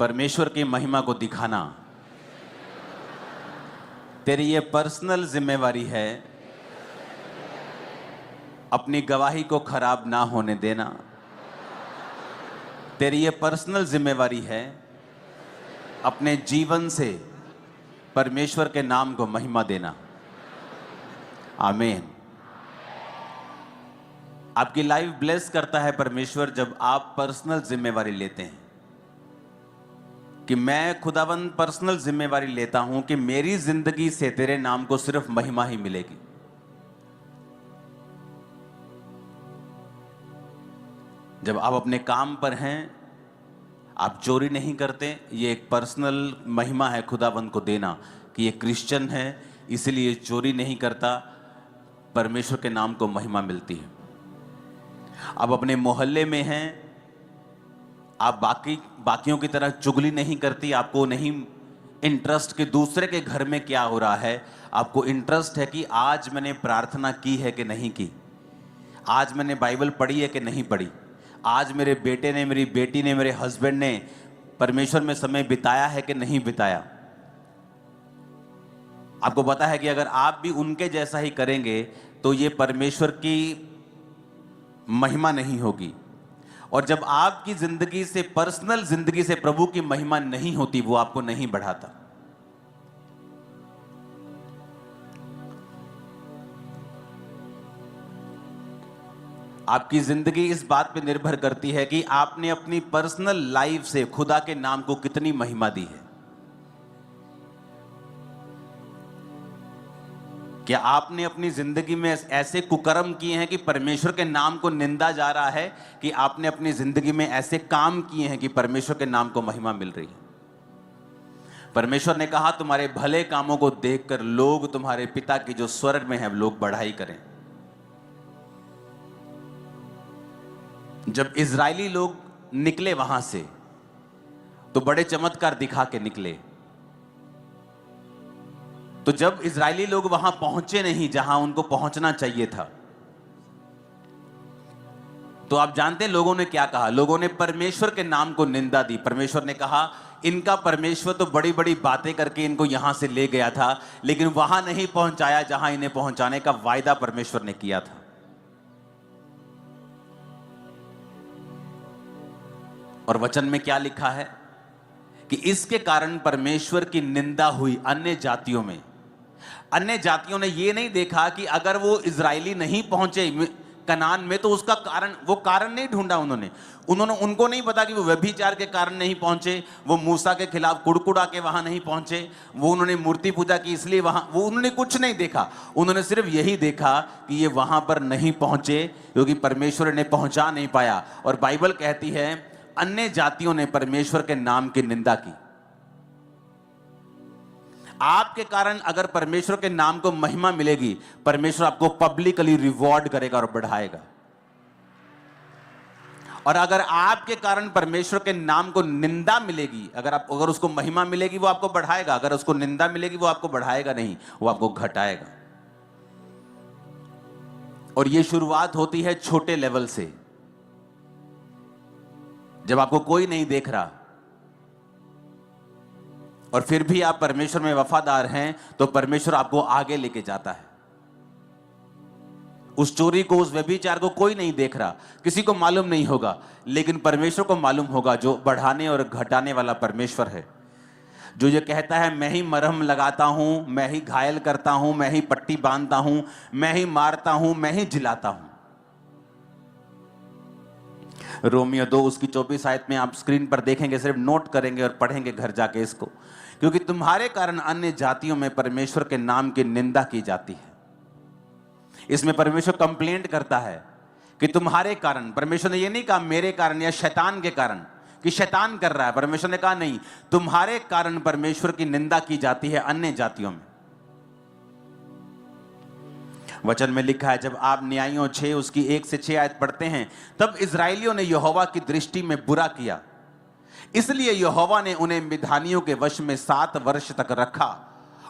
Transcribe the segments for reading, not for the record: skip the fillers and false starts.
परमेश्वर की महिमा को दिखाना तेरी ये पर्सनल जिम्मेवारी है। अपनी गवाही को खराब ना होने देना तेरी ये पर्सनल जिम्मेवारी है। अपने जीवन से परमेश्वर के नाम को महिमा देना। आमीन। आपकी लाइफ ब्लेस करता है परमेश्वर जब आप पर्सनल जिम्मेवारी लेते हैं कि मैं खुदावंद पर्सनल जिम्मेवारी लेता हूं कि मेरी जिंदगी से तेरे नाम को सिर्फ महिमा ही मिलेगी। जब आप अपने काम पर हैं, आप चोरी नहीं करते, ये एक पर्सनल महिमा है खुदावंद को देना कि ये क्रिश्चियन है इसलिए चोरी नहीं करता, परमेश्वर के नाम को महिमा मिलती है। आप अपने मोहल्ले में हैं, आप बाकियों की तरह चुगली नहीं करती, आपको नहीं इंटरेस्ट कि दूसरे के घर में क्या हो रहा है, आपको इंटरेस्ट है कि आज मैंने प्रार्थना की है कि नहीं की, आज मैंने बाइबल पढ़ी है कि नहीं पढ़ी, आज मेरे बेटे ने, मेरी बेटी ने, मेरे हस्बैंड ने परमेश्वर में समय बिताया है कि नहीं बिताया। आपको पता है कि अगर आप भी उनके जैसा ही करेंगे तो ये परमेश्वर की महिमा नहीं होगी। और जब आपकी जिंदगी से, पर्सनल जिंदगी से प्रभु की महिमा नहीं होती, वो आपको नहीं बढ़ाता। आपकी जिंदगी इस बात पे निर्भर करती है कि आपने अपनी पर्सनल लाइफ से खुदा के नाम को कितनी महिमा दी है। क्या आपने अपनी जिंदगी में ऐसे कुकर्म किए हैं कि परमेश्वर के नाम को निंदा जा रहा है, कि आपने अपनी जिंदगी में ऐसे काम किए हैं कि परमेश्वर के नाम को महिमा मिल रही है। परमेश्वर ने कहा तुम्हारे भले कामों को देखकर लोग तुम्हारे पिता की जो स्वर्ग में है लोग बढ़ाई करें। जब इजरायली लोग निकले वहां से तो बड़े चमत्कार दिखा के निकले। तो जब इजरायली लोग वहां पहुंचे नहीं जहां उनको पहुंचना चाहिए था, तो आप जानते हैं लोगों ने क्या कहा? लोगों ने परमेश्वर के नाम को निंदा दी। परमेश्वर ने कहा इनका परमेश्वर तो बड़ी बड़ी बातें करके इनको यहां से ले गया था, लेकिन वहां नहीं पहुंचाया जहां इन्हें पहुंचाने का वायदा परमेश्वर ने किया था। और वचन में क्या लिखा है कि इसके कारण परमेश्वर की निंदा हुई अन्य जातियों में। अन्य जातियों ने यह नहीं देखा कि अगर वो इजरायली नहीं पहुंचे कनान में तो उसका कारण, वो कारण नहीं ढूंढा उनको नहीं पता कि वो व्यभिचार के कारण नहीं पहुंचे, वो मूसा के खिलाफ कुड़कुड़ा के वहां नहीं पहुंचे, वो उन्होंने मूर्ति पूजा की इसलिए वहां, वो उन्होंने कुछ नहीं देखा। उन्होंने सिर्फ यही देखा कि ये वहां पर नहीं पहुंचे क्योंकि परमेश्वर ने पहुंचा नहीं पाया। और बाइबल कहती है अन्य जातियों ने परमेश्वर के नाम की निंदा की। आपके कारण अगर परमेश्वर के नाम को महिमा मिलेगी, परमेश्वर आपको पब्लिकली रिवॉर्ड करेगा और बढ़ाएगा। और अगर आपके कारण परमेश्वर के नाम को निंदा मिलेगी, अगर उसको महिमा मिलेगी वो आपको बढ़ाएगा, अगर उसको निंदा मिलेगी वो आपको बढ़ाएगा नहीं, वो आपको घटाएगा। और ये शुरुआत होती है छोटे लेवल से। जब आपको कोई नहीं देख रहा और फिर भी आप परमेश्वर में वफादार हैं, तो परमेश्वर आपको आगे लेके जाता है। उस चोरी को, उस व्यभिचार को कोई नहीं देख रहा, किसी को मालूम नहीं होगा, लेकिन परमेश्वर को मालूम होगा, जो बढ़ाने और घटाने वाला परमेश्वर है। जो ये कहता है मैं ही मरहम लगाता हूं, मैं ही घायल करता हूं, मैं ही पट्टी बांधता हूं, मैं ही मारता हूं, मैं ही जिलाता हूं। रोमियो 2 उसकी 24 आयत में आप स्क्रीन पर देखेंगे, सिर्फ नोट करेंगे और पढ़ेंगे घर जाके इसको। क्योंकि तुम्हारे कारण अन्य जातियों में परमेश्वर के नाम की निंदा की जाती है। इसमें परमेश्वर कंप्लेंट करता है कि तुम्हारे कारण, परमेश्वर ने ये नहीं कहा मेरे कारण या शैतान के कारण कि शैतान कर रहा है, परमेश्वर ने कहा नहीं, तुम्हारे कारण परमेश्वर की निंदा की जाती है अन्य जातियों में। वचन में लिखा है, जब आप न्यायियों 6 उसकी 1 से 6 आयत पढ़ते हैं, तब इजराइलियों ने यहोवा की दृष्टि में बुरा किया, इसलिए यहोवा ने उन्हें मिधानियों के वश में 7 वर्ष तक रखा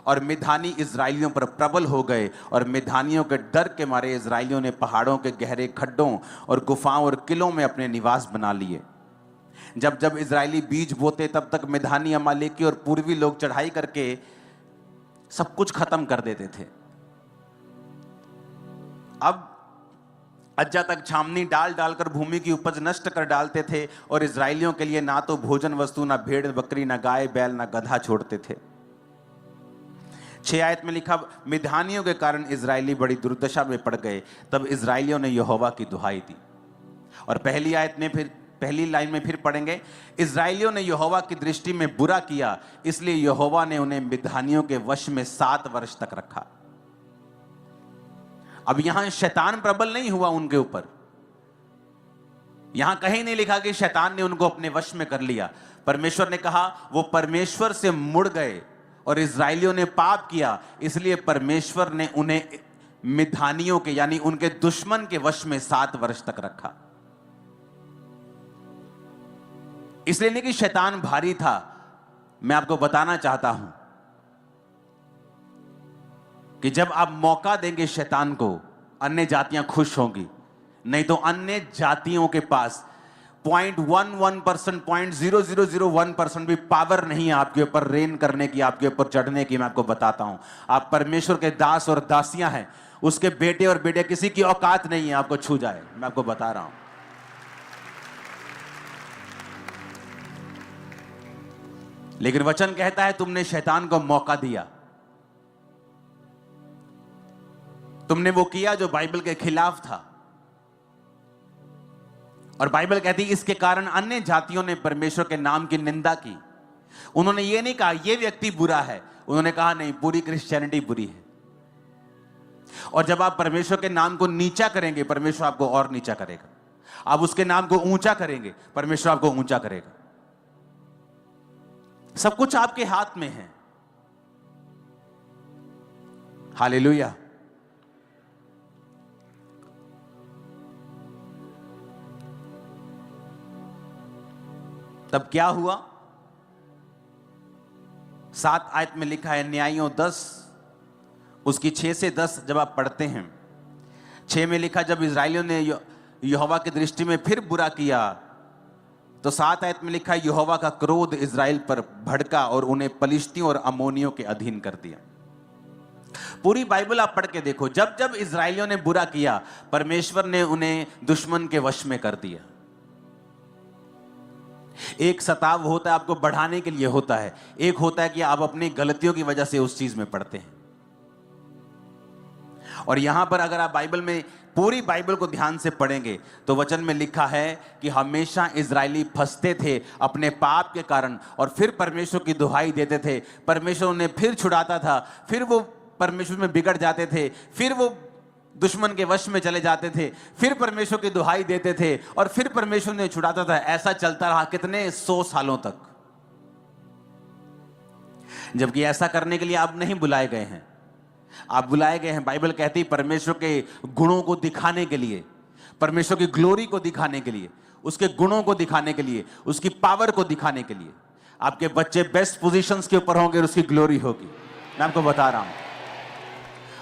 और मिधानी इजराइलियों पर प्रबल हो गए। और मिधानियों के डर के मारे इजराइलियों ने पहाड़ों के गहरे खड्डों और गुफाओं और किलों में अपने निवास बना लिए। जब जब इजरायली बीज बोते तब तक मिधानी, अमालेकी और पूर्वी लोग चढ़ाई करके सब कुछ खत्म कर देते थे। अब अज्जा तक छावनी डाल डालकर भूमि की उपज नष्ट कर डालते थे और इजरायलियों के लिए ना तो भोजन वस्तु, ना भेड़ बकरी, ना गाय बैल, ना गधा छोड़ते थे। 6 आयत में लिखा, मिधानियों के कारण इजरायली बड़ी दुर्दशा में पड़ गए। तब इजरायलियों ने यहोवा की दुहाई दी। और पहली आयत में फिर पहली लाइन में फिर पढ़ेंगे, इजरायलियों ने यहोवा की दृष्टि में बुरा किया, इसलिए यहोवा ने उन्हें मिधानियों के वश में 7 वर्ष तक रखा। अब यहां शैतान प्रबल नहीं हुआ उनके ऊपर। यहां कहीं नहीं लिखा कि शैतान ने उनको अपने वश में कर लिया। परमेश्वर ने कहा वो परमेश्वर से मुड़ गए और इजरायलियों ने पाप किया, इसलिए परमेश्वर ने उन्हें मिधानियों के यानी उनके दुश्मन के वश में 7 वर्ष तक रखा। इसलिए नहीं कि शैतान भारी था। मैं आपको बताना चाहता हूं कि जब आप मौका देंगे शैतान को, अन्य जातियां खुश होंगी। नहीं तो अन्य जातियों के पास 0.11%, 0.0001% भी पावर नहीं है आपके ऊपर रेन करने की, आपके ऊपर चढ़ने की। मैं आपको बताता हूं, आप परमेश्वर के दास और दासियां हैं। उसके बेटे और बेटे किसी की औकात नहीं है आपको छू जाए। मैं आपको बता रहा हूं। लेकिन वचन कहता है तुमने शैतान को मौका दिया, तुमने वो किया जो बाइबल के खिलाफ था। और बाइबल कहती है इसके कारण अन्य जातियों ने परमेश्वर के नाम की निंदा की। उन्होंने ये नहीं कहा ये व्यक्ति बुरा है, उन्होंने कहा नहीं, पूरी क्रिश्चियनिटी बुरी है। और जब आप परमेश्वर के नाम को नीचा करेंगे, परमेश्वर आपको और नीचा करेगा। आप उसके नाम को ऊंचा करेंगे, परमेश्वर आपको ऊंचा करेगा। सब कुछ आपके हाथ में है। हालेलुया। तब क्या हुआ? 7 आयत में लिखा है, न्यायियों 10 उसकी 6 से 10 जब आप पढ़ते हैं, 6 में लिखा जब इजरायलियों ने यहोवा की दृष्टि में फिर बुरा किया, तो 7 आयत में लिखा है यहोवा का क्रोध इजराइल पर भड़का और उन्हें पलिश्तियों और अमोनियों के अधीन कर दिया। पूरी बाइबल आप पढ़ के देखो, जब जब इजरायलियों ने बुरा किया, परमेश्वर ने उन्हें दुश्मन के वश में कर दिया। एक सताव होता है आपको बढ़ाने के लिए होता है, एक होता है कि आप अपनी गलतियों की वजह से उस चीज में पड़ते हैं। और यहां पर अगर आप बाइबल में पूरी बाइबल को ध्यान से पढ़ेंगे तो वचन में लिखा है कि हमेशा इजरायली फंसते थे अपने पाप के कारण, और फिर परमेश्वर की दुहाई देते थे। परमेश्वर उन्हें फिर छुड़ाता था, फिर वो परमेश्वर में बिगड़ जाते थे, फिर वो दुश्मन के वश में चले जाते थे, फिर परमेश्वर की दुहाई देते थे और फिर परमेश्वर ने छुड़ाता था। ऐसा चलता रहा कितने 100 सालों तक। जबकि ऐसा करने के लिए आप नहीं बुलाए गए हैं, आप बुलाए गए हैं बाइबल कहती परमेश्वर के गुणों को दिखाने के लिए, परमेश्वर की ग्लोरी को दिखाने के लिए, उसके गुणों को दिखाने के लिए, उसकी पावर को दिखाने के लिए। आपके बच्चे बेस्ट पोजीशंस के ऊपर होंगे और उसकी ग्लोरी होगी। मैं आपको बता रहा हूं,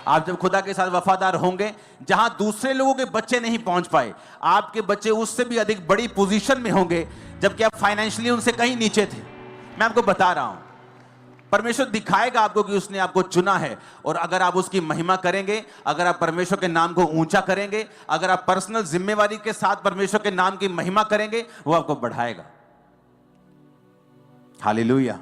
आप जब खुदा के साथ वफादार होंगे, जहां दूसरे लोगों के बच्चे नहीं पहुंच पाए, आपके बच्चे उससे भी अधिक बड़ी पोजीशन में होंगे, जबकि आप फाइनेंशियली उनसे कहीं नीचे थे। मैं आपको बता रहा हूं, परमेश्वर दिखाएगा आपको कि उसने आपको चुना है। और अगर आप उसकी महिमा करेंगे, अगर आप परमेश्वर के नाम को ऊंचा करेंगे, अगर आप पर्सनल जिम्मेवारी के साथ परमेश्वर के नाम की महिमा करेंगे, वो आपको बढ़ाएगा। हालेलुया।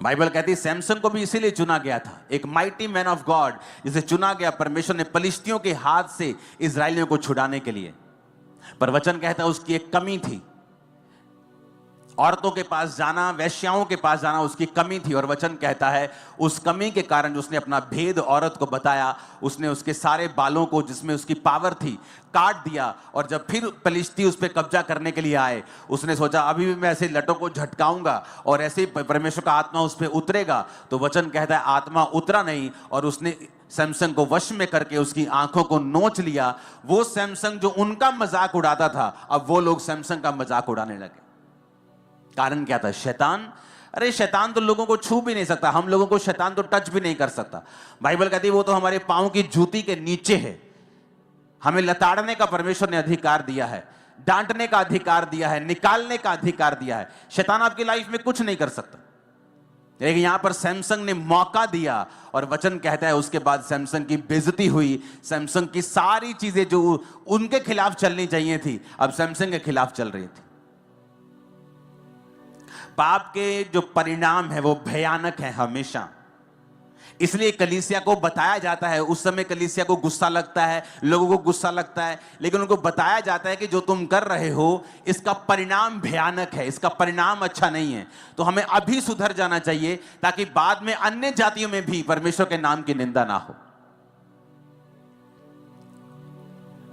बाइबल कहती है सैमसन को भी इसीलिए चुना गया था, एक माइटी मैन ऑफ गॉड जिसे चुना गया परमेश्वर ने पलिश्तियों के हाथ से इजरायलियों को छुड़ाने के लिए। पर वचन कहता है उसकी एक कमी थी, औरतों के पास जाना, वेश्याओं के पास जाना उसकी कमी थी। और वचन कहता है उस कमी के कारण उसने अपना भेद औरत को बताया, उसने उसके सारे बालों को जिसमें उसकी पावर थी काट दिया। और जब फिर पलिश्ती उस पर कब्जा करने के लिए आए, उसने सोचा अभी भी मैं ऐसे लटों को झटकाऊंगा और ऐसे ही परमेश्वर का आत्मा उस पर उतरेगा। तो वचन कहता है आत्मा उतरा नहीं और उसने सैमसन को वश में करके उसकी आंखों को नोच लिया। वो सैमसन जो उनका मजाक उड़ाता था, अब वो लोग सैमसन का मजाक उड़ाने लगे। कारण क्या था? शैतान। अरे शैतान तो लोगों को छू भी नहीं सकता, हम लोगों को शैतान तो टच भी नहीं कर सकता। बाइबल कहती है वो तो हमारे पांव की जूती के नीचे है। हमें लताड़ने का परमेश्वर ने अधिकार दिया है, डांटने का अधिकार दिया है, निकालने का अधिकार दिया है। शैतान आपकी लाइफ में कुछ नहीं कर सकता। लेकिन यहां पर सैमसंग ने मौका दिया और वचन कहता है उसके बाद सैमसंग की बेइज्जती हुई। सैमसंग की सारी चीजें जो उनके खिलाफ चलनी चाहिए थी, अब सैमसंग के खिलाफ चल रही थी। पाप के जो परिणाम है वो भयानक है हमेशा। इसलिए कलीसिया को बताया जाता है, उस समय कलीसिया को गुस्सा लगता है, लोगों को गुस्सा लगता है, लेकिन उनको बताया जाता है कि जो तुम कर रहे हो इसका परिणाम भयानक है, इसका परिणाम अच्छा नहीं है। तो हमें अभी सुधर जाना चाहिए ताकि बाद में अन्य जातियों में भी परमेश्वर के नाम की निंदा ना हो।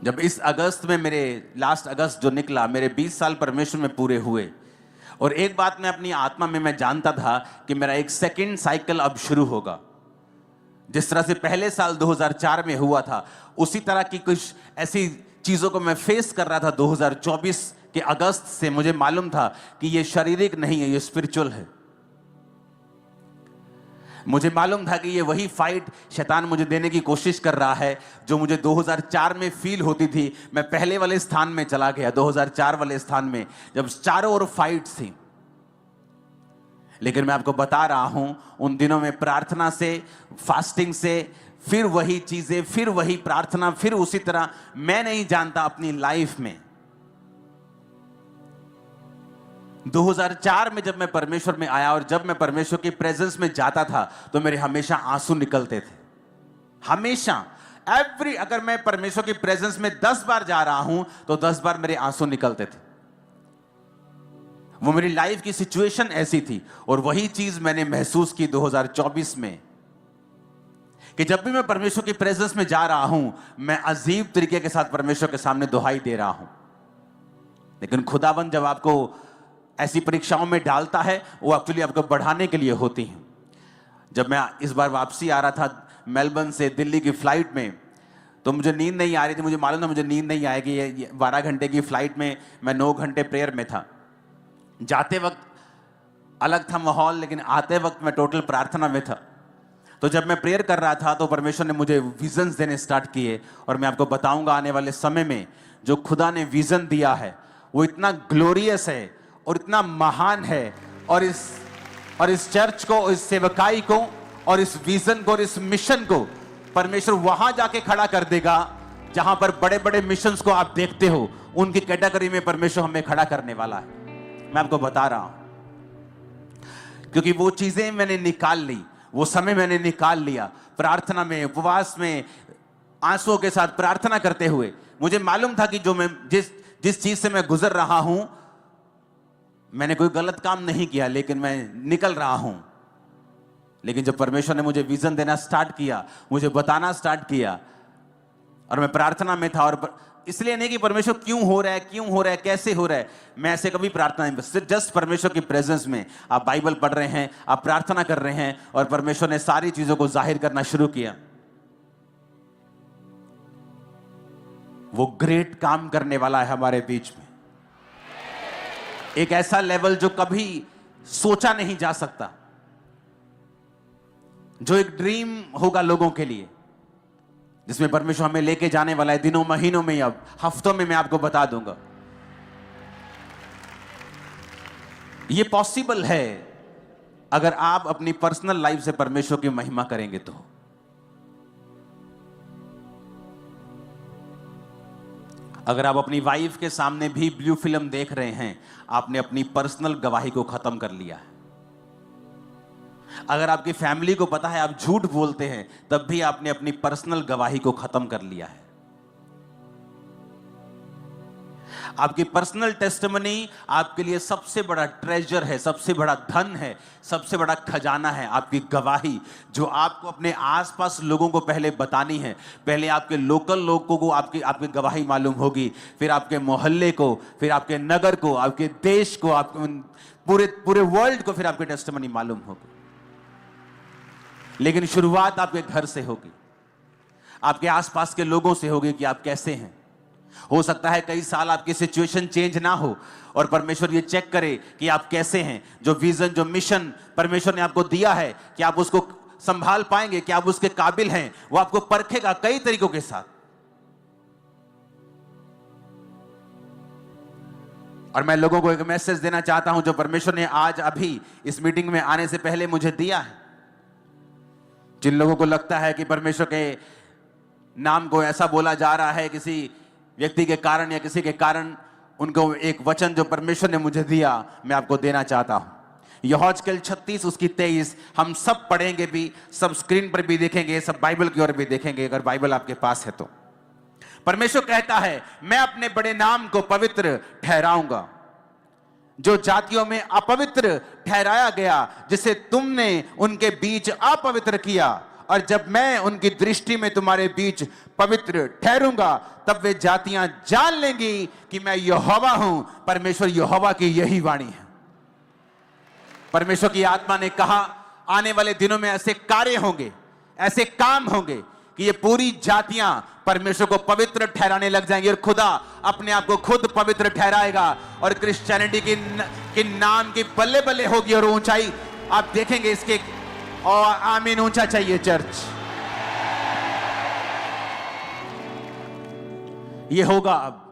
जब इस अगस्त में लास्ट अगस्त जो निकला, मेरे 20 साल परमेश्वर में पूरे हुए, और एक बात मैं अपनी आत्मा में मैं जानता था कि मेरा एक सेकंड साइकिल अब शुरू होगा। जिस तरह से पहले साल 2004 में हुआ था, उसी तरह की कुछ ऐसी चीजों को मैं फेस कर रहा था 2024 के अगस्त से। मुझे मालूम था कि ये शारीरिक नहीं है, ये स्पिरिचुअल है। मुझे मालूम था कि ये वही फाइट शैतान मुझे देने की कोशिश कर रहा है जो मुझे 2004 में फील होती थी। मैं पहले वाले स्थान में चला गया, 2004 वाले स्थान में, जब चारों ओर फाइट्स थी। लेकिन मैं आपको बता रहा हूं, उन दिनों में प्रार्थना से, फास्टिंग से, फिर वही चीजें, फिर वही प्रार्थना, फिर उसी तरह, मैं नहीं जानता अपनी लाइफ में 2004 में जब मैं परमेश्वर में आया और जब मैं परमेश्वर की प्रेजेंस में जाता था तो मेरे हमेशा आंसू निकलते थे। हमेशा, अगर मैं परमेश्वर की प्रेजेंस में 10 बार जा रहा हूं तो 10 बार मेरे आंसू निकलते थे। वो मेरी लाइफ की सिचुएशन ऐसी थी। और वही चीज मैंने महसूस की 2024 में कि जब भी मैं परमेश्वर की प्रेजेंस में जा रहा हूं, मैं अजीब तरीके के साथ परमेश्वर के सामने दुहाई दे रहा हूं। लेकिन खुदावंद जब आपको ऐसी परीक्षाओं में डालता है, वो एक्चुअली आपको बढ़ाने के लिए होती हैं। जब मैं इस बार वापसी आ रहा था मेलबर्न से दिल्ली की फ्लाइट में, तो मुझे नींद नहीं आ रही थी। मुझे मालूम था मुझे नींद नहीं आएगी। ये 12 घंटे की फ्लाइट में मैं 9 घंटे प्रेयर में था। जाते वक्त अलग था माहौल, लेकिन आते वक्त मैं टोटल प्रार्थना में था। तो जब मैं प्रेयर कर रहा था तो परमेश्वर ने मुझे विजन्स देने स्टार्ट किए। और मैं आपको बताऊंगा आने वाले समय में जो खुदा ने विजन दिया है वो इतना ग्लोरियस है और इतना महान है। और इस चर्च को, इस सेवकाई को, और इस विजन को और इस मिशन को परमेश्वर वहां जाके खड़ा कर देगा जहां पर बड़े बड़े मिशंस को आप देखते हो, उनकी कैटेगरी में परमेश्वर हमें खड़ा करने वाला है। मैं आपको बता रहा हूं क्योंकि वो चीजें मैंने निकाल ली, वो समय मैंने निकाल लिया प्रार्थना में, उपवास में, आंसुओं के साथ प्रार्थना करते हुए। मुझे मालूम था कि जो मैं जिस चीज से मैं गुजर रहा हूं, मैंने कोई गलत काम नहीं किया, लेकिन मैं निकल रहा हूं। लेकिन जब परमेश्वर ने मुझे विजन देना स्टार्ट किया, मुझे बताना स्टार्ट किया, और मैं प्रार्थना में था, और इसलिए नहीं कि परमेश्वर क्यों हो रहा है, कैसे हो रहा है, मैं ऐसे कभी प्रार्थना नहीं, जस्ट परमेश्वर की प्रेजेंस में आप बाइबल पढ़ रहे हैं, आप प्रार्थना कर रहे हैं, और परमेश्वर ने सारी चीजों को जाहिर करना शुरू किया। वो ग्रेट काम करने वाला है हमारे बीच में, एक ऐसा लेवल जो कभी सोचा नहीं जा सकता, जो एक ड्रीम होगा लोगों के लिए, जिसमें परमेश्वर हमें लेके जाने वाला है दिनों, महीनों में, अब हफ्तों में। मैं आपको बता दूंगा ये पॉसिबल है अगर आप अपनी पर्सनल लाइफ से परमेश्वर की महिमा करेंगे तो। अगर आप अपनी वाइफ के सामने भी ब्लू फिल्म देख रहे हैं, आपने अपनी पर्सनल गवाही को खत्म कर लिया है। अगर आपकी फैमिली को पता है आप झूठ बोलते हैं, तब भी आपने अपनी पर्सनल गवाही को खत्म कर लिया है। आपकी पर्सनल टेस्टिमनी आपके लिए सबसे बड़ा ट्रेजर है, सबसे बड़ा धन है, सबसे बड़ा खजाना है। आपकी गवाही जो आपको अपने आसपास लोगों को पहले बतानी है। पहले आपके लोकल लोगों को आपकी गवाही मालूम होगी, फिर आपके मोहल्ले को, फिर आपके नगर को, आपके देश को, आपके पूरे वर्ल्ड को फिर आपकी टेस्टिमनी मालूम होगी। लेकिन शुरुआत आपके घर से होगी, आपके आसपास के लोगों से होगी कि आप कैसे हैं। हो सकता है कई साल आपकी सिचुएशन चेंज ना हो और परमेश्वर ये चेक करे कि आप कैसे हैं। जो विजन, जो मिशन परमेश्वर ने आपको दिया है, कि आप उसको संभाल पाएंगे, कि आप उसके काबिल हैं, वो आपको परखेगा कई तरीकों के साथ। और मैं लोगों को एक मैसेज देना चाहता हूं जो परमेश्वर ने आज अभी इस मीटिंग में आने से पहले मुझे दिया है। जिन लोगों को लगता है कि परमेश्वर के नाम को ऐसा बोला जा रहा है किसी व्यक्ति के कारण या किसी के कारण, उनको एक वचन जो परमेश्वर ने मुझे दिया मैं आपको देना चाहता हूं। यहोशूएल 36 उसकी 23 हम सब पढ़ेंगे भी, सब स्क्रीन पर भी देखेंगे, सब बाइबल की ओर भी देखेंगे अगर बाइबल आपके पास है तो। परमेश्वर कहता है मैं अपने बड़े नाम को पवित्र ठहराऊंगा। जो जातियों में अपवित्र ठहराया गया जिसे तुमने उनके बीच अपवित्र किया, और जब मैं उनकी दृष्टि में तुम्हारे बीच पवित्र ठहरूंगा तब वे जातियां जान लेंगी कि मैं यहोवा हूं। परमेश्वर यहोवा की यही वाणी है। परमेश्वर की आत्मा ने कहा आने वाले दिनों में ऐसे कार्य होंगे, ऐसे काम होंगे कि ये पूरी जातियां परमेश्वर को पवित्र ठहराने लग जाएंगी, और खुदा अपने आप को खुद पवित्र ठहराएगा, और क्रिश्चियनिटी की नाम की बल्ले बल्ले होगी और ऊंचाई आप देखेंगे इसके। और आमीन ऊंचा चाहिए चर्च। ये होगा अब।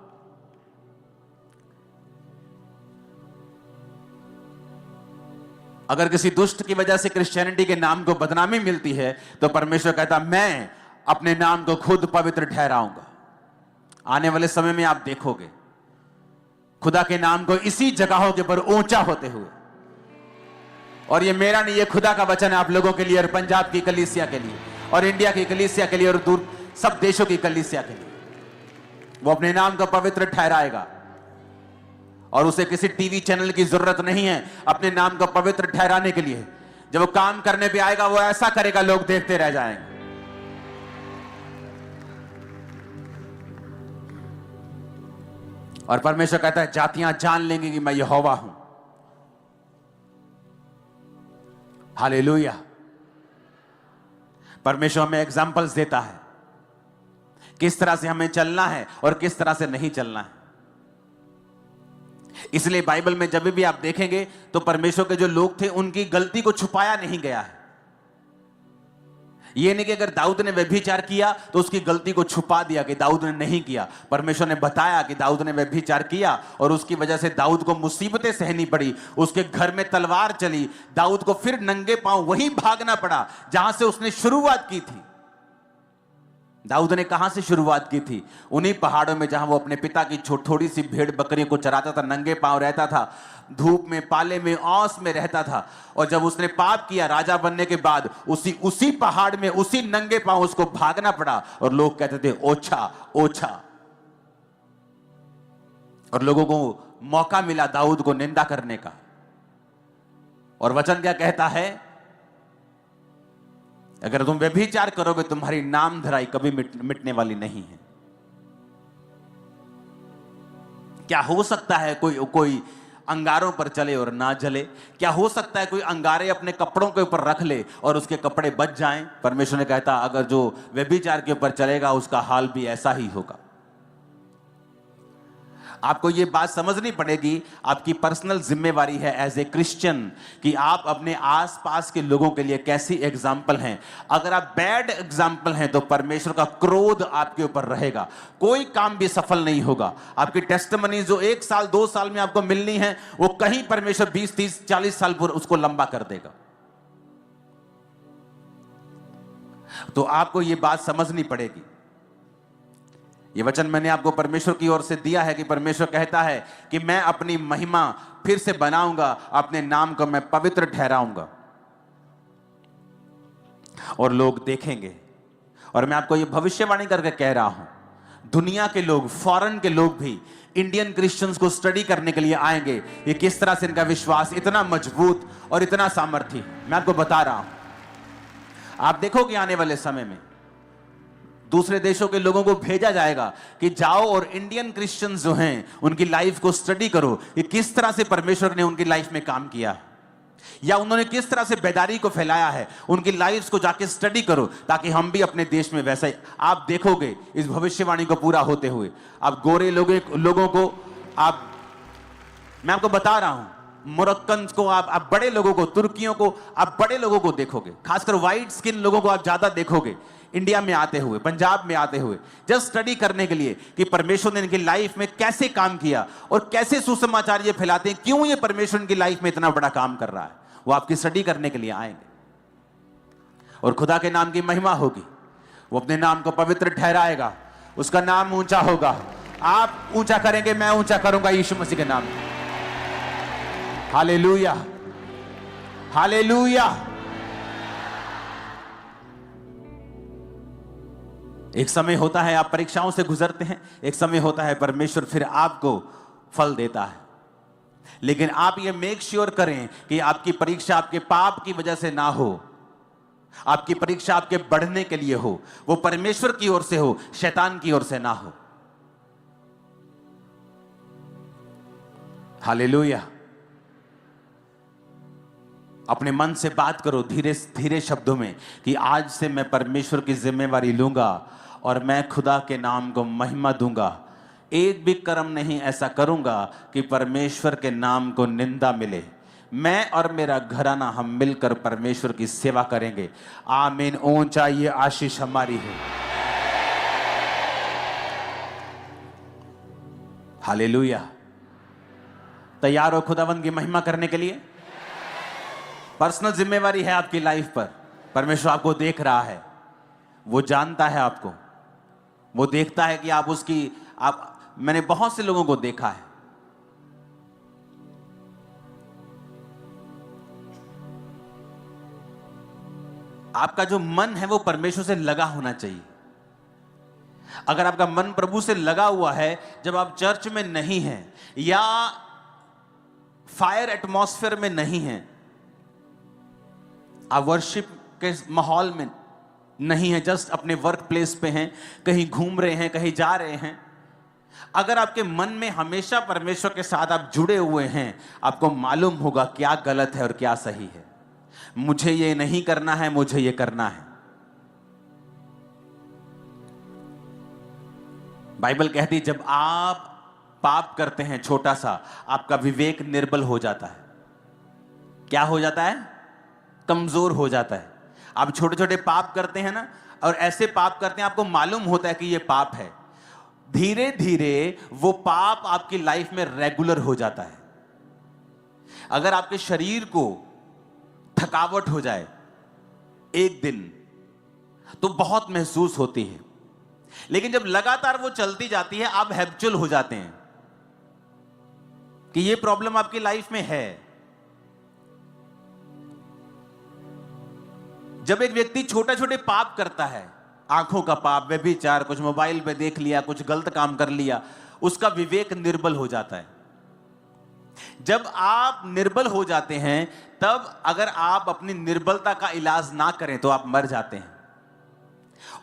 अगर किसी दुष्ट की वजह से क्रिश्चियनिटी के नाम को बदनामी मिलती है तो परमेश्वर कहता मैं अपने नाम को खुद पवित्र ठहराऊंगा। आने वाले समय में आप देखोगे खुदा के नाम को इसी जगहों के ऊपर ऊंचा होते हुए। और ये मेरा नहीं, ये खुदा का वचन है आप लोगों के लिए, और पंजाब की कलीसिया के लिए, और इंडिया की कलीसिया के लिए, और दूर सब देशों की कलीसिया के लिए। वो अपने नाम को पवित्र ठहराएगा और उसे किसी टीवी चैनल की जरूरत नहीं है अपने नाम को पवित्र ठहराने के लिए। जब वो काम करने पे आएगा वो ऐसा करेगा लोग देखते रह जाएंगे। और परमेश्वर कहता है जातियां जान लेंगी कि मैं यहोवा हूं। हालेलुया। परमेश्वर हमें एग्जाम्पल्स देता है किस तरह से हमें चलना है और किस तरह से नहीं चलना है। इसलिए बाइबल में जब भी आप देखेंगे तो परमेश्वर के जो लोग थे उनकी गलती को छुपाया नहीं गया है। यह नहीं कि अगर दाऊद ने व्यभिचार किया तो उसकी गलती को छुपा दिया कि दाऊद ने नहीं किया। परमेश्वर ने बताया कि दाऊद ने व्यभिचार किया और उसकी वजह से दाऊद को मुसीबतें सहनी पड़ी, उसके घर में तलवार चली, दाऊद को फिर नंगे पांव वहीं भागना पड़ा जहां से उसने शुरुआत की थी। दाऊद ने कहां से शुरुआत की थी? उन्हीं पहाड़ों में जहां वो अपने पिता की थोड़ी सी भेड़ बकरियों को चराता था, नंगे पांव रहता था, धूप में, पाले में, औस में रहता था। और जब उसने पाप किया राजा बनने के बाद उसी पहाड़ में उसी नंगे पांव उसको भागना पड़ा और लोग कहते थे ओछा ओछा। और लोगों को मौका मिला दाऊद को निंदा करने का। और वचन क्या कहता है? अगर तुम व्यभिचार करोगे तुम्हारी नाम धराई कभी मिटने वाली नहीं है। क्या हो सकता है कोई अंगारों पर चले और ना जले? क्या हो सकता है कोई अंगारे अपने कपड़ों के ऊपर रख ले और उसके कपड़े बच जाएं? परमेश्वर ने कहता अगर जो व्यभिचार के ऊपर चलेगा उसका हाल भी ऐसा ही होगा। आपको यह बात समझनी पड़ेगी, आपकी पर्सनल जिम्मेवारी है एज ए क्रिश्चियन कि आप अपने आसपास के लोगों के लिए कैसी एग्जाम्पल हैं। अगर आप बैड एग्जाम्पल हैं तो परमेश्वर का क्रोध आपके ऊपर रहेगा, कोई काम भी सफल नहीं होगा। आपकी टेस्टिमनी जो 1 साल 2 साल में आपको मिलनी है वो कहीं परमेश्वर 20 30 40 साल पर उसको लंबा कर देगा। तो आपको यह बात समझनी पड़ेगी। ये वचन मैंने आपको परमेश्वर की ओर से दिया है कि परमेश्वर कहता है कि मैं अपनी महिमा फिर से बनाऊंगा, अपने नाम को मैं पवित्र ठहराऊंगा और लोग देखेंगे। और मैं आपको ये भविष्यवाणी करके कह रहा हूं, दुनिया के लोग, फॉरेन के लोग भी इंडियन क्रिश्चियंस को स्टडी करने के लिए आएंगे। ये किस तरह से इनका विश्वास इतना मजबूत और इतना सामर्थ्य है, मैं आपको बता रहा हूं। आप देखोगे आने वाले समय में दूसरे देशों के लोगों को भेजा जाएगा कि जाओ और इंडियन क्रिश्चियंस जो हैं उनकी लाइफ को स्टडी करो, ये किस तरह से परमेश्वर ने उनकी लाइफ में काम किया है या उन्होंने किस तरह से बेदारी को फैलाया है। उनकी लाइफ को जाके स्टडी करो ताकि हम भी अपने देश में वैसा ही। आप देखोगे इस भविष्यवाणी को पूरा होते हुए। आप गोरे लोगों को मैं आपको बता रहा हूं, मोरक्कन को आप बड़े लोगों को, तुर्कियों को आप बड़े लोगों को देखोगे, खासकर व्हाइट स्किन लोगों को आप ज्यादा देखोगे। इंडिया में आते हुए, पंजाब में आते हुए, जस्ट स्टडी करने के लिए कि परमेश्वर ने इनकी लाइफ में कैसे काम किया और कैसे सुसमाचार ये फैलाते हैं, क्यों ये परमेश्वर इनकी लाइफ में इतना बड़ा काम कर रहा है, वो आपकी स्टडी करने के लिए आएंगे और खुदा के नाम की महिमा होगी। वो अपने नाम को पवित्र ठहराएगा, उसका नाम ऊंचा होगा। आप ऊंचा करेंगे, मैं ऊंचा करूंगा यीशु मसीह के नाम में। Hallelujah, hallelujah. एक समय होता है आप परीक्षाओं से गुजरते हैं, एक समय होता है परमेश्वर फिर आपको फल देता है। लेकिन आप ये मेक श्योर करें कि आपकी परीक्षा आपके पाप की वजह से ना हो, आपकी परीक्षा आपके बढ़ने के लिए हो, वो परमेश्वर की ओर से हो, शैतान की ओर से ना हो। हालेलुया। अपने मन से बात करो धीरे धीरे शब्दों में कि आज से मैं परमेश्वर की जिम्मेवारी लूंगा और मैं खुदा के नाम को महिमा दूंगा। एक भी कर्म नहीं ऐसा करूंगा कि परमेश्वर के नाम को निंदा मिले। मैं और मेरा घराना हम मिलकर परमेश्वर की सेवा करेंगे। आमीन। ऊंचा ये आशीष हमारी है। हालेलुया। तैयार हो खुदावंद की महिमा करने के लिए? पर्सनल जिम्मेवारी है आपकी लाइफ पर। परमेश्वर आपको देख रहा है, वो जानता है आपको, वो देखता है कि आप उसकी मैंने बहुत से लोगों को देखा है, आपका जो मन है वो परमेश्वर से लगा होना चाहिए। अगर आपका मन प्रभु से लगा हुआ है, जब आप चर्च में नहीं हैं या फायर एटमॉस्फेयर में नहीं हैं, आप वर्शिप के माहौल में नहीं है, जस्ट अपने वर्क प्लेस पे हैं, कहीं घूम रहे हैं, कहीं जा रहे हैं, अगर आपके मन में हमेशा परमेश्वर के साथ आप जुड़े हुए हैं, आपको मालूम होगा क्या गलत है और क्या सही है। मुझे ये नहीं करना है, मुझे ये करना है। बाइबल कहती है जब आप पाप करते हैं छोटा सा, आपका विवेक निर्बल हो जाता है। क्या हो जाता है? कमजोर हो जाता है। आप छोटे छोटे पाप करते हैं ना, और ऐसे पाप करते हैं आपको मालूम होता है कि ये पाप है, धीरे धीरे वो पाप आपकी लाइफ में रेगुलर हो जाता है। अगर आपके शरीर को थकावट हो जाए एक दिन तो बहुत महसूस होती है, लेकिन जब लगातार वो चलती जाती है आप हैबिचुअल हो जाते हैं कि ये प्रॉब्लम आपकी लाइफ में है। जब एक व्यक्ति छोटे छोटे पाप करता है, आंखों का पाप, व्यभिचार, कुछ मोबाइल पे देख लिया, कुछ गलत काम कर लिया, उसका विवेक निर्बल हो जाता है। जब आप निर्बल हो जाते हैं, तब अगर आप अपनी निर्बलता का इलाज ना करें तो आप मर जाते हैं।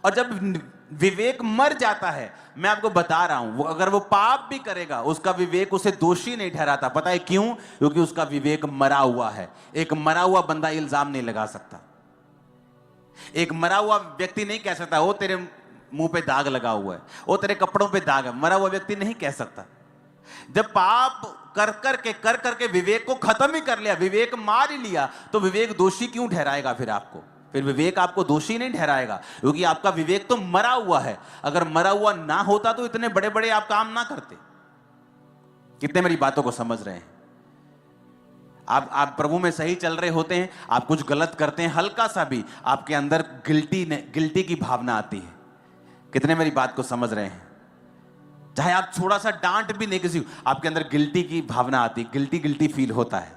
और जब विवेक मर जाता है, मैं आपको बता रहा हूं, वो अगर वो पाप भी करेगा, उसका विवेक उसे दोषी नहीं ठहराता। पता है क्यों? क्योंकि उसका विवेक मरा हुआ है। एक मरा हुआ बंदा इल्जाम नहीं लगा सकता। एक मरा हुआ व्यक्ति नहीं कह सकता वो तेरे मुंह पे दाग लगा हुआ है, वो तेरे कपड़ों पे दाग है। मरा हुआ व्यक्ति नहीं कह सकता। जब पाप कर करके विवेक को खत्म ही कर लिया, विवेक मार ही लिया, तो विवेक दोषी क्यों ठहराएगा फिर आपको? फिर विवेक आपको दोषी नहीं ठहराएगा, क्योंकि आपका विवेक तो मरा हुआ है। अगर मरा हुआ ना होता तो इतने बड़े बड़े आप काम ना करते। कितने मेरी बातों को समझ रहे हैं? आप प्रभु में सही चल रहे होते हैं, आप कुछ गलत करते हैं, हल्का सा भी आपके अंदर गिल्टी की भावना आती है। कितने मेरी बात को समझ रहे हैं? चाहे आप थोड़ा सा डांट भी नहीं किसी, आपके अंदर गिल्टी की भावना आती, गिल्टी फील होता है।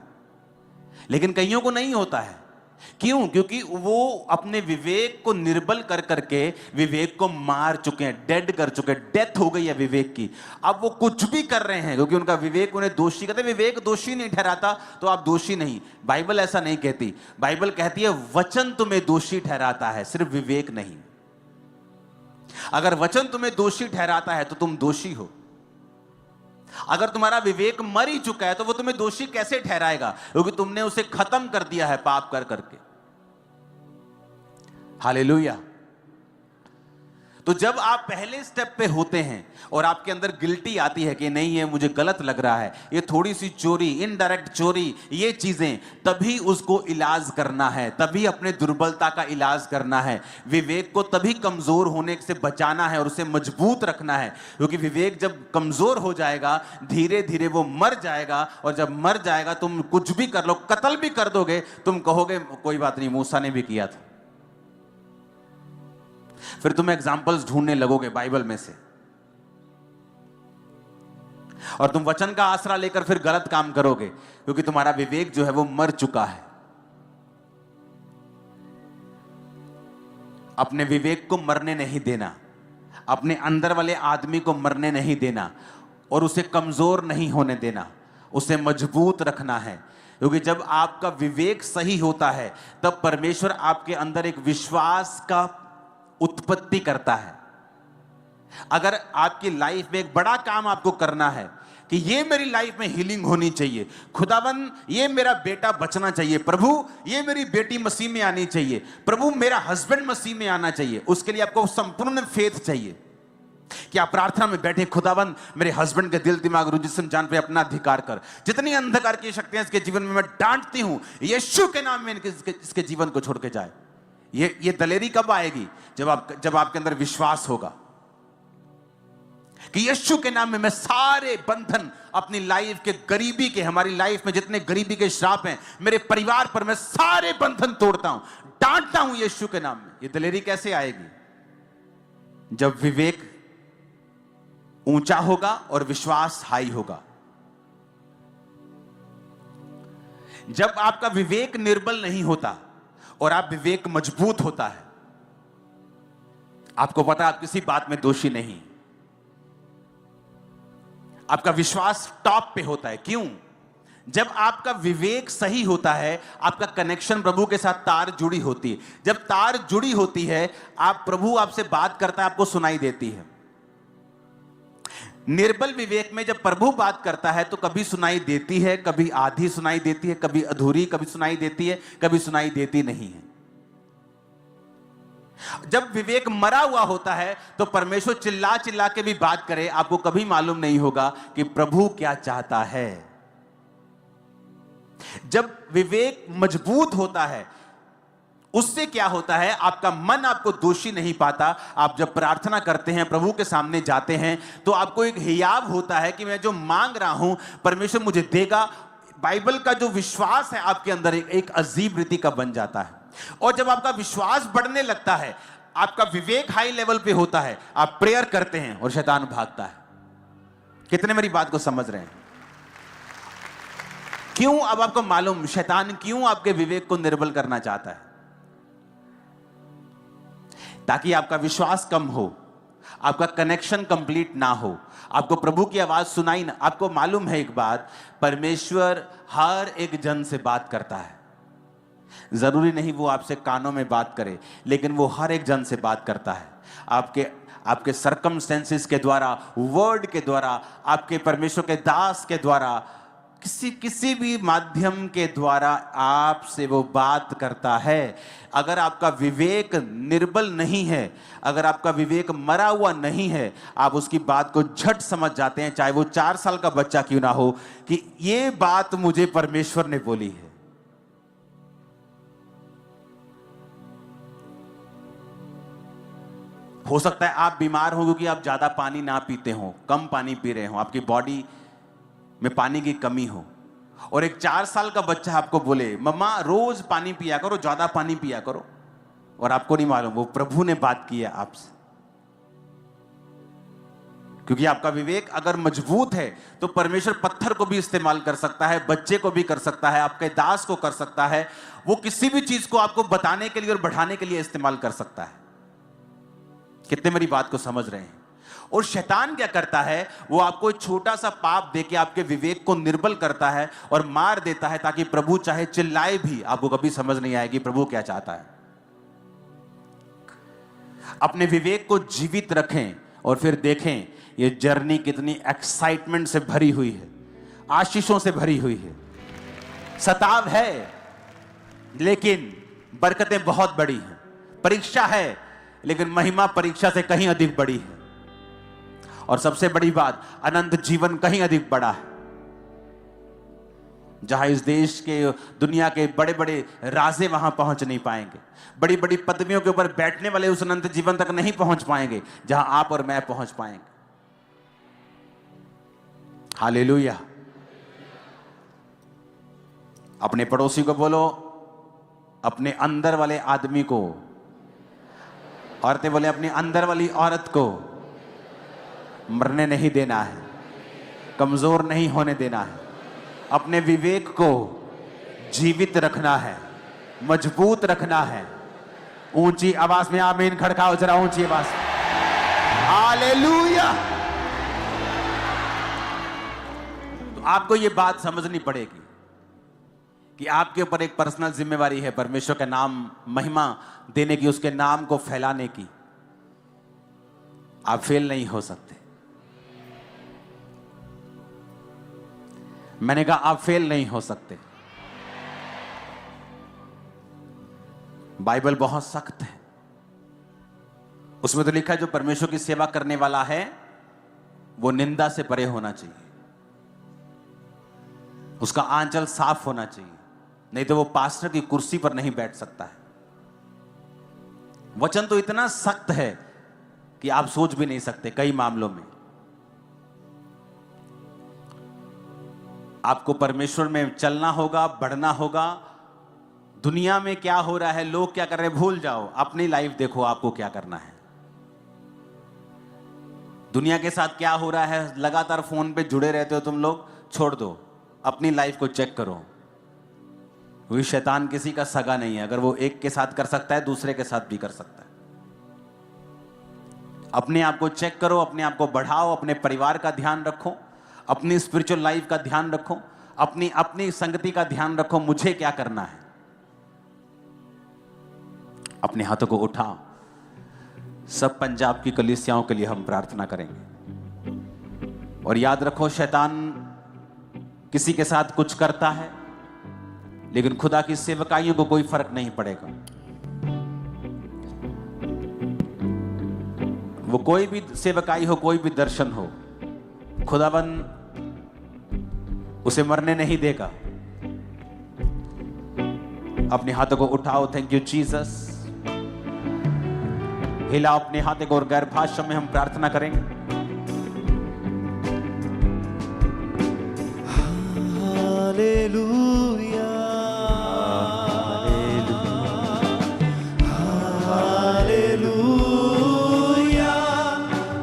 लेकिन कईयों को नहीं होता है। क्यों? क्योंकि वो अपने विवेक को निर्बल कर करके विवेक को मार चुके हैं, डेड कर चुके हैं, डेथ हो गई है विवेक की। अब वो कुछ भी कर रहे हैं क्योंकि उनका विवेक उन्हें दोषी कहते। विवेक दोषी नहीं ठहराता तो आप दोषी नहीं। बाइबल ऐसा नहीं कहती। बाइबल कहती है वचन तुम्हें दोषी ठहराता है, सिर्फ विवेक नहीं। अगर वचन तुम्हें दोषी ठहराता है तो तुम दोषी हो। अगर तुम्हारा विवेक मर ही चुका है तो वो तुम्हें दोषी कैसे ठहराएगा? क्योंकि तुमने उसे खत्म कर दिया है पाप कर करके। हालेलुया। तो जब आप पहले स्टेप पे होते हैं और आपके अंदर गिल्टी आती है कि नहीं ये मुझे गलत लग रहा है, ये थोड़ी सी चोरी, इनडायरेक्ट चोरी, ये चीजें, तभी उसको इलाज करना है, तभी अपने दुर्बलता का इलाज करना है। विवेक को तभी कमजोर होने से बचाना है और उसे मजबूत रखना है, क्योंकि विवेक जब कमजोर हो जाएगा धीरे धीरे वो मर जाएगा, और जब मर जाएगा तुम कुछ भी कर लो, कत्ल भी कर दोगे, तुम कहोगे कोई बात नहीं, मूसा ने भी किया था। फिर तुम एग्जाम्पल्स ढूंढने लगोगे बाइबल में से, और तुम वचन का आसरा लेकर फिर गलत काम करोगे, क्योंकि तुम्हारा विवेक जो है वो मर चुका है। अपने विवेक को मरने नहीं देना, अपने अंदर वाले आदमी को मरने नहीं देना, और उसे कमजोर नहीं होने देना, उसे मजबूत रखना है। क्योंकि जब आपका विवेक सही होता है तब परमेश्वर आपके अंदर एक विश्वास का उत्पत्ति करता है। अगर आपकी लाइफ में एक बड़ा काम आपको करना है कि ये मेरी लाइफ में हीलिंग होनी चाहिए, खुदावन ये मेरा बेटा बचना चाहिए, प्रभु ये मेरी बेटी मसीह में आनी चाहिए, प्रभु मेरा हस्बैंड मसीह में आना चाहिए, उसके लिए आपको संपूर्ण फेथ चाहिए कि आप प्रार्थना में बैठे, खुदावन मेरे हस्बैंड के दिल दिमाग रुचि जिस्म जान पे अपना अधिकार कर, जितनी अंधकार की शक्तियां इसके जीवन में मैं डांटती हूं, यीशु के नाम में इसके जीवन को छोड़ के जाए। ये दलेरी कब आएगी? जब आपके अंदर विश्वास होगा कि यीशु के नाम में मैं सारे बंधन अपनी लाइफ के, गरीबी के, हमारी लाइफ में जितने गरीबी के श्राप हैं मेरे परिवार पर, मैं सारे बंधन तोड़ता हूं, डांटता हूं यीशु के नाम में। ये दलेरी कैसे आएगी? जब विवेक ऊंचा होगा और विश्वास हाई होगा। जब आपका विवेक निर्बल नहीं होता और आप विवेक मजबूत होता है, आपको पता आप किसी बात में दोषी नहीं, आपका विश्वास टॉप पे होता है। क्यों? जब आपका विवेक सही होता है, आपका कनेक्शन प्रभु के साथ तार जुड़ी होती है। जब तार जुड़ी होती है, प्रभु आपसे बात करता है, आपको सुनाई देती है। निर्बल विवेक में जब प्रभु बात करता है तो कभी सुनाई देती है, कभी आधी सुनाई देती है, कभी अधूरी, कभी सुनाई देती है, कभी सुनाई देती नहीं है। जब विवेक मरा हुआ होता है तो परमेश्वर चिल्ला चिल्ला के भी बात करे, आपको कभी मालूम नहीं होगा कि प्रभु क्या चाहता है। जब विवेक मजबूत होता है, उससे क्या होता है, आपका मन आपको दोषी नहीं पाता। आप जब प्रार्थना करते हैं, प्रभु के सामने जाते हैं, तो आपको एक हियाव होता है कि मैं जो मांग रहा हूं परमेश्वर मुझे देगा। बाइबल का जो विश्वास है आपके अंदर एक अजीब रीति का बन जाता है। और जब आपका विश्वास बढ़ने लगता है, आपका विवेक हाई लेवल पे होता है, आप प्रेयर करते हैं और शैतान भागता है। कितने मेरी बात को समझ रहे हैं? क्यों? अब आपको मालूम शैतान क्यों आपके विवेक को निर्बल करना चाहता है? ताकि आपका विश्वास कम हो, आपका कनेक्शन कंप्लीट ना हो, आपको प्रभु की आवाज सुनाई ना। आपको मालूम है एक बात, परमेश्वर हर एक जन से बात करता है। जरूरी नहीं वो आपसे कानों में बात करे, लेकिन वो हर एक जन से बात करता है। आपके सर्कमस्टेंसेस के द्वारा, वर्ड के द्वारा, आपके परमेश्वर के दास के द्वारा, किसी भी माध्यम के द्वारा आपसे वो बात करता है। अगर आपका विवेक निर्बल नहीं है, अगर आपका विवेक मरा हुआ नहीं है, आप उसकी बात को झट समझ जाते हैं, चाहे वो 4 साल का बच्चा क्यों ना हो, कि ये बात मुझे परमेश्वर ने बोली है। हो सकता है आप बीमार हो क्योंकि आप ज्यादा पानी ना पीते हो, कम पानी पी रहे हो, आपकी बॉडी में पानी की कमी हो, और एक 4 साल का बच्चा आपको बोले मम्मा रोज पानी पिया करो, ज्यादा पानी पिया करो, और आपको नहीं मालूम वो प्रभु ने बात की है आपसे। क्योंकि आपका विवेक अगर मजबूत है तो परमेश्वर पत्थर को भी इस्तेमाल कर सकता है, बच्चे को भी कर सकता है, आपके दास को कर सकता है। वो किसी भी चीज को आपको बताने के लिए और बढ़ाने के लिए इस्तेमाल कर सकता है। कितने मेरी बात को समझ रहे हैं? और शैतान क्या करता है, वो आपको एक छोटा सा पाप देके आपके विवेक को निर्बल करता है और मार देता है, ताकि प्रभु चाहे चिल्लाए भी आपको कभी समझ नहीं आएगी प्रभु क्या चाहता है। अपने विवेक को जीवित रखें और फिर देखें ये जर्नी कितनी एक्साइटमेंट से भरी हुई है, आशीषों से भरी हुई है। सताव है लेकिन बरकतें बहुत बड़ी हैं, परीक्षा है लेकिन महिमा परीक्षा से कहीं अधिक बड़ी है। और सबसे बड़ी बात, अनंत जीवन कहीं अधिक बड़ा है। जहां इस देश के, दुनिया के बड़े बड़े राजे वहां पहुंच नहीं पाएंगे, बड़ी बड़ी पदवियों के ऊपर बैठने वाले उस अनंत जीवन तक नहीं पहुंच पाएंगे जहां आप और मैं पहुंच पाएंगे। हालेलुया। अपने पड़ोसी को बोलो, अपने अंदर वाले आदमी को, औरतें बोले अपनी अंदर वाली औरत को मरने नहीं देना है, कमजोर नहीं होने देना है, अपने विवेक को जीवित रखना है, मजबूत रखना है। ऊंची आवाज में आमीन खड़काओ जरा, ऊंची आवाज। हालेलुया। तो आपको यह बात समझनी पड़ेगी कि आपके ऊपर एक पर्सनल जिम्मेवारी है परमेश्वर का नाम महिमा देने की, उसके नाम को फैलाने की। आप फेल नहीं हो सकते। मैंने कहा आप फेल नहीं हो सकते। बाइबल बहुत सख्त है, उसमें तो लिखा है जो परमेश्वर की सेवा करने वाला है वो निंदा से परे होना चाहिए, उसका आंचल साफ होना चाहिए, नहीं तो वो पास्टर की कुर्सी पर नहीं बैठ सकता है। वचन तो इतना सख्त है कि आप सोच भी नहीं सकते। कई मामलों में आपको परमेश्वर में चलना होगा, बढ़ना होगा। दुनिया में क्या हो रहा है, लोग क्या कर रहे हैं, भूल जाओ। अपनी लाइफ देखो, आपको क्या करना है। दुनिया के साथ क्या हो रहा है, लगातार फोन पे जुड़े रहते हो तुम लोग, छोड़ दो। अपनी लाइफ को चेक करो। वही शैतान किसी का सगा नहीं है। अगर वो एक के साथ कर सकता है, दूसरे के साथ भी कर सकता है। अपने आप को चेक करो, अपने आप को बढ़ाओ, अपने परिवार का ध्यान रखो, अपनी स्पिरिचुअल लाइफ का ध्यान रखो, अपनी संगति का ध्यान रखो। मुझे क्या करना है। अपने हाथों को उठाओ। सब पंजाब की कलीसियाओं के लिए हम प्रार्थना करेंगे। और याद रखो, शैतान किसी के साथ कुछ करता है, लेकिन खुदा की सेवकाइयों को कोई फर्क नहीं पड़ेगा। वो कोई भी सेवकाई हो, कोई भी दर्शन हो, खुदावन उसे मरने नहीं देगा। अपने हाथों को उठाओ। Thank you Jesus. हिलाओ अपने हाथों को और गैर भाषा में हम प्रार्थना करेंगे। हालेलुया, हालेलुया,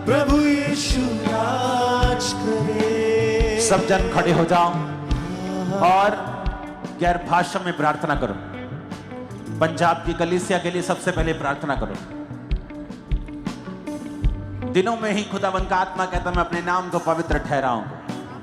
प्रभु यीशु राज करे। सब जन खड़े हो जाओ और गैर भाषा में प्रार्थना करो। पंजाब की कलीसिया के लिए सबसे पहले प्रार्थना करो। दिनों में ही खुदावन का आत्मा कहता मैं अपने नाम को पवित्र ठहराऊंगा।